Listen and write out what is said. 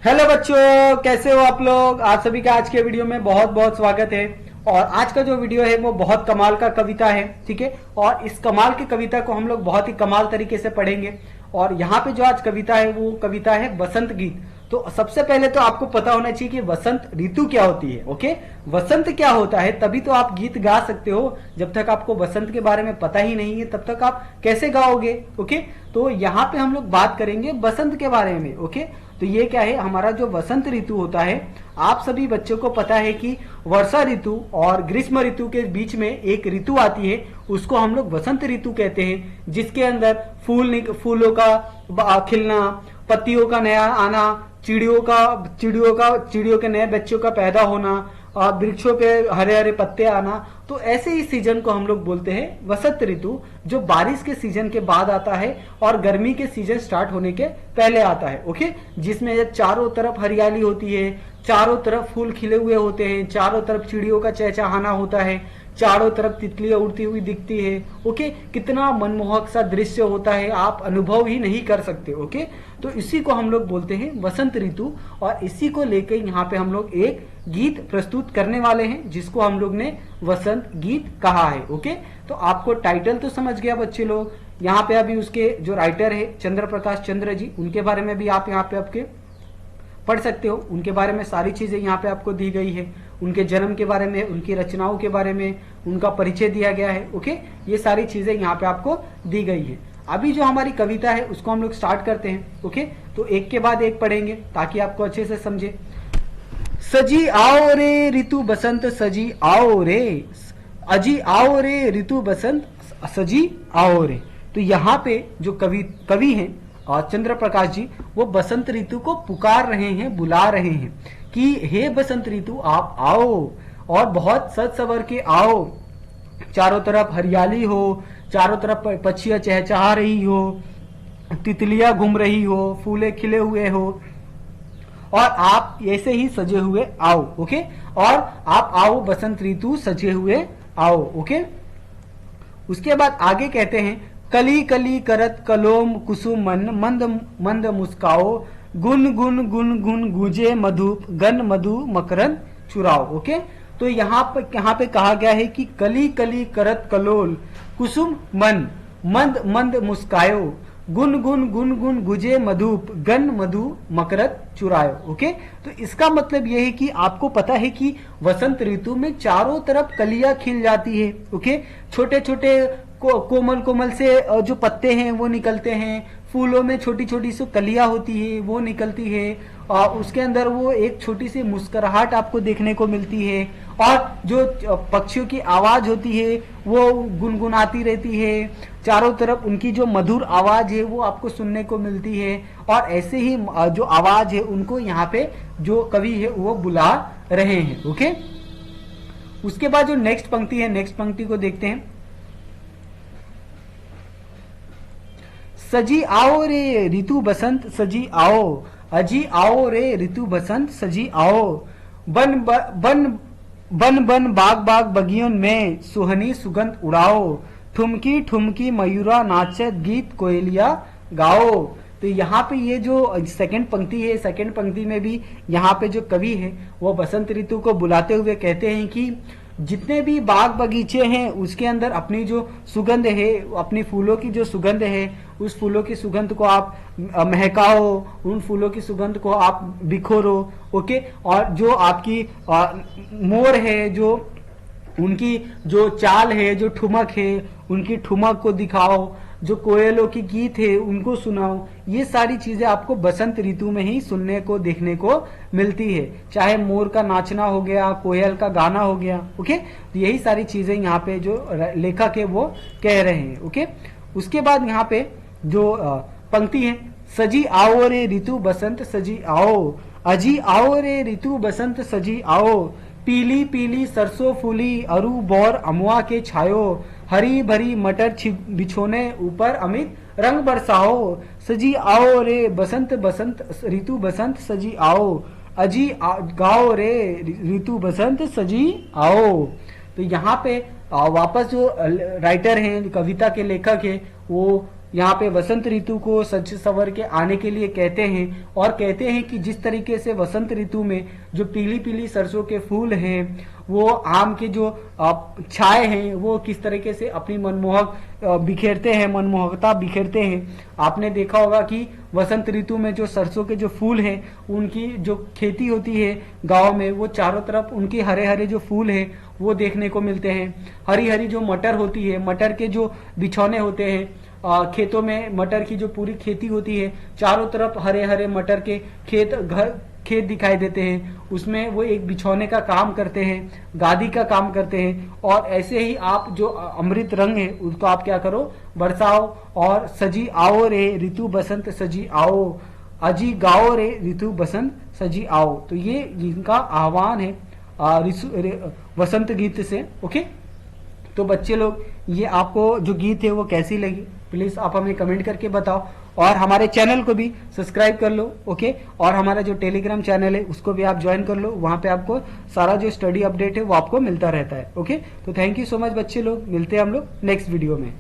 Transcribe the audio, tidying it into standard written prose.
Hello बच्चों, कैसे हो आप लोग। आप सभी का आज के वीडियो में बहुत बहुत स्वागत है। और आज का जो वीडियो है वो बहुत कमाल का कविता है, ठीक है। और इस कमाल की कविता को हम लोग बहुत ही कमाल तरीके से पढ़ेंगे। और यहाँ पे जो आज कविता है वो कविता है बसंत गीत। तो सबसे पहले तो आपको पता होना चाहिए कि वसंत ऋतु क्या होती है। ओके, वसंत क्या होता है, तभी तो आप गीत गा सकते हो। जब तक आपको वसंत के बारे में पता ही नहीं है तब तक आप कैसे गाओगे। ओके, तो यहाँ पे हम लोग बात करेंगे बसंत के बारे में। ओके, तो ये क्या है, हमारा जो वसंत ऋतु होता है, आप सभी बच्चों को पता है कि वर्षा ऋतु और ग्रीष्म ऋतु के बीच में एक ऋतु आती है, उसको हम लोग वसंत ऋतु कहते हैं। जिसके अंदर फूलों का खिलना, पत्तियों का नया आना, चिड़ियों के नए बच्चों का पैदा होना और वृक्षों पे हरे हरे पत्ते आना। तो ऐसे ही सीजन को हम लोग बोलते हैं वसंत ऋतु, जो बारिश के सीजन के बाद आता है और गर्मी के सीजन स्टार्ट होने के पहले आता है। ओके, जिसमें चारों तरफ हरियाली होती है, चारों तरफ फूल खिले हुए होते हैं, चारों तरफ चिड़ियों का चहचहाना होता है, चारों तरफ तितलियां उड़ती हुई दिखती है। ओके, कितना मनमोहक सा दृश्य होता है, आप अनुभव ही नहीं कर सकते। ओके, तो इसी को हम लोग बोलते हैं वसंत ऋतु। और इसी को लेकर यहाँ पे हम लोग एक गीत प्रस्तुत करने वाले हैं, जिसको हम लोग ने वसंत गीत कहा है। ओके, तो आपको टाइटल तो समझ गया बच्चे लोग। यहाँ पे अभी उसके जो राइटर है चंद्र प्रकाश चंद्र जी, उनके बारे में भी आप यहाँ पे आपके पढ़ सकते हो। उनके बारे में सारी चीजें यहाँ पे आपको दी गई है। उनके जन्म के बारे में, उनकी रचनाओं के बारे में उनका परिचय दिया गया है। ओके, ये सारी चीजें यहाँ पे आपको दी गई है। अभी जो हमारी कविता है उसको हम लोग स्टार्ट करते हैं। ओके, तो एक के बाद एक पढ़ेंगे ताकि आपको अच्छे से समझे। सजी आओ रे ऋतु बसंत, सजी आओ रे, अजी आओ रे ऋतु बसंत, सजी आओ रे। तो यहाँ पे जो कवि हैं और चंद्र प्रकाश जी, वो बसंत ऋतु को पुकार रहे हैं, बुला रहे हैं कि हे बसंत ऋतु आप आओ और बहुत सज सवर के आओ। चारों तरफ हरियाली हो, चारों तरफ पक्षियां चहचहा रही हो, तितलियां घूम रही हो, फूले खिले हुए हो और आप ऐसे ही सजे हुए आओ। ओके, और आप आओ बसंत ऋतु सजे हुए आओ। ओके, उसके बाद आगे कहते हैं, कली कली करत कलोम कुसुम मन, मंद मंद मुस्काओ, गुन गुन गुन गुन गुजे मधुप, गन मधु मकरंद चुराओ। ओके, तो यहाँ पे कहा गया है कि कली कली करत कलोल कुसुम मन, मंद मंद मुस्कायो, गुन गुन गुन गुन गुजे मधुप, गन मधु मकरत चुरायो। ओके, तो इसका मतलब यह है कि आपको पता है कि वसंत ऋतु में चारों तरफ कलियां खिल जाती है। ओके, छोटे छोटे कोमल कोमल से जो पत्ते हैं वो निकलते हैं, फूलों में छोटी छोटी सी कलियां होती है वो निकलती है, और उसके अंदर वो एक छोटी सी मुस्कुराहट आपको देखने को मिलती है, और जो पक्षियों की आवाज होती है वो गुनगुनाती रहती है। चारों तरफ उनकी जो मधुर आवाज है वो आपको सुनने को मिलती है, और ऐसे ही जो आवाज है उनको यहाँ पे जो कवि है वो बुला रहे हैं। ओके, उसके बाद जो नेक्स्ट पंक्ति है, नेक्स्ट पंक्ति को देखते हैं। सजी आओ रे ऋतु बसंत सजी आओ, अजी आओ रे ऋतु बसंत सजी आओ, बन बन बन बन बाग बाग बगियों में सुहनी सुगंध उड़ाओ, ठुमकी ठुमकी मयूरा नाचत गीत कोयलिया गाओ। तो यहाँ पे ये जो सेकंड पंक्ति है, सेकंड पंक्ति में भी यहाँ पे जो कवि है वो बसंत ऋतु को बुलाते हुए कहते हैं कि जितने भी बाग बगीचे हैं उसके अंदर अपनी जो सुगंध है, अपनी फूलों की जो सुगंध है, उस फूलों की सुगंध को आप महकाओ, उन फूलों की सुगंध को आप बिखोरो। ओके, और जो आपकी मोर है, जो उनकी जो चाल है, जो ठुमक है, उनकी ठुमक को दिखाओ, जो कोयलों की गीत है उनको सुनाओ। ये सारी चीजें आपको बसंत ऋतु में ही सुनने को देखने को मिलती है, चाहे मोर का नाचना हो गया, कोयल का गाना हो गया। ओके, तो यही सारी चीजें यहाँ पे जो लेखक है वो कह रहे हैं। ओके, उसके बाद यहाँ पे जो पंक्ति है, सजी आओ रे ऋतु बसंत सजी आओ, अजी आओ रे ऋतु बसंत सजी आओ, पीली पीली सरसों फूली अरु बौर अमुआ के छायो, हरी भरी मटर बिछोने ऊपर अमित रंग बरसाओ, सजी आओ रे बसंत बसंत ऋतु बसंत सजी आओ, अजी गाओ रे ऋतु बसंत सजी आओ। तो यहाँ पे वापस जो राइटर हैं, कविता के लेखक है, वो यहाँ पे वसंत ऋतु को सज संवर के आने के लिए कहते हैं, और कहते हैं कि जिस तरीके से वसंत ऋतु में जो पीली पीली सरसों के फूल हैं, वो आम के जो छाए हैं, वो किस तरीके से अपनी मनमोहक बिखेरते हैं, मनमोहकता बिखेरते हैं। आपने देखा होगा कि वसंत ऋतु में जो सरसों के जो फूल हैं, उनकी जो खेती होती है गांव में, वो चारों तरफ उनके हरे हरे जो फूल हैं वो देखने को मिलते हैं। हरी हरी जो मटर होती है, मटर के जो बिछौने होते हैं, खेतों में मटर की जो पूरी खेती होती है, चारों तरफ हरे हरे मटर के खेत दिखाई देते हैं। उसमें वो एक बिछौने का काम करते हैं, गादी का काम करते हैं। और ऐसे ही आप जो अमृत रंग है उसको आप क्या करो, बरसाओ। और सजी आओ रे ऋतु बसंत सजी आओ, अजी गाओ रे ऋतु बसंत सजी आओ। तो ये इनका आह्वान है वसंत गीत से। ओके, तो बच्चे लोग, ये आपको जो गीत है वो कैसी लगी, प्लीज आप हमें कमेंट करके बताओ। और हमारे चैनल को भी सब्सक्राइब कर लो। ओके, और हमारा जो टेलीग्राम चैनल है उसको भी आप ज्वाइन कर लो, वहां पे आपको सारा जो स्टडी अपडेट है वो आपको मिलता रहता है। ओके, तो थैंक यू सो मच बच्चे लोग, मिलते हैं हम लोग नेक्स्ट वीडियो में।